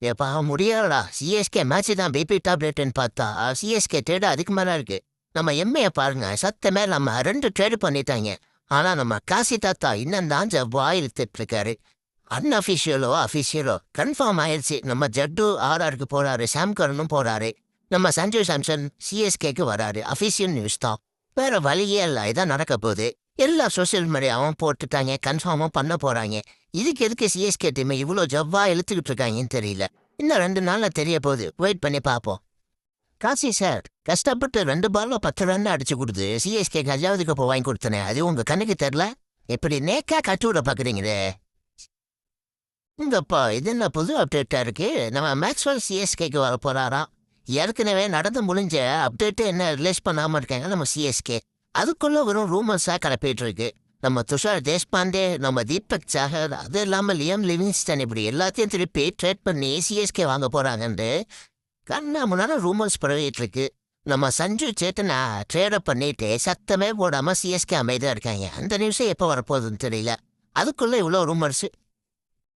ஏப்பா முடியாதுடா. CSK match தான் பிபி டாப்லெட்னு பார்த்தா சிஎஸ்கே ட்ரேடு அதுக்கு மேல இருக்கு. நம்ம எம்ஏ பாருங்க சத்தமே நம்ம 2 ட்ரேடு பண்ணிட்டாங்க. ஆனா நம்ம காசி தாத்தா இன்னும் தான் வாய் இழுத்துட்டு இருக்காரு. அன்அஃபிஷியலோ அஃபிஷியலோ கன்ஃபார்ம் ஆயிடுச்சு. நம்ம ஜட்டு ஆர்ஆருக்கு போறாரு, சாம்கரனும் போறாரு. நம்ம சஞ்சு சாம்சன் சிஎஸ்கேக்கு வராரு. அஃபிஷியல் நியூஸ் தான். வேற வழியே இல்லை, இதான் நடக்க போகுது. எல்லா சோசியல் மீடியாவும் போட்டுட்டாங்க, கன்ஃபார்மும் பண்ண போறாங்க. இதுக்கு எதுக்கு சிஎஸ்கே டீம் இவ்வளோ ஜவ்வா இழுத்துக்கிட்டு இருக்காங்கன்னு தெரியல. இன்னும் 2 நாள்ல தெரிய போகுது, வெயிட் பண்ணி பார்ப்போம். காசி சார் கஷ்டப்பட்டு 2 பால்ல 10 ரன் அடிச்சு கொடுத்து சிஎஸ்கே கஜாவதுக்கு இப்போ வாங்கி கொடுத்தனே, அது உங்க கண்ணுக்கு தெரில? எப்படி நேக்கா கட்டி விட பாக்குறீங்களே இங்கப்பா. இது என்ன புது அப்டேட்டா இருக்கு? நம்ம மேக்ஸ்வெல் சிஎஸ்கேக்கு வர போறாராம். ஏற்கனவே நடந்து முடிஞ்ச அப்டேட்டு என்ன ரிலீஸ் பண்ணாம இருக்காங்க நம்ம சிஎஸ்கே. அதுக்குள்ள வெறும் ரூமர்ஸா கிளப்பிட்டு இருக்கு. நம்ம துஷார் தேஷ்பாண்டே, நம்ம தீபக் சாகர், அது இல்லாமல் லியம் லிவிங்ஸ்டன், இப்படி எல்லாத்தையும் திருப்பி ட்ரேட் பண்ணி சிஎஸ்கே வாங்க போறாங்கன்னு கண்ணா முன்னாடி ரூமர்ஸ் பரவிட்டு இருக்கு. நம்ம சஞ்சு சேத்தனா ட்ரேடப் பண்ணிட்டு சத்தமே போடாம சிஎஸ்கே அமைதியா இருக்காங்க. அந்த நியூஸே எப்போ வரப்போகுதுன்னு தெரியல. அதுக்குள்ள இவ்வளோ ரூமர்ஸ்.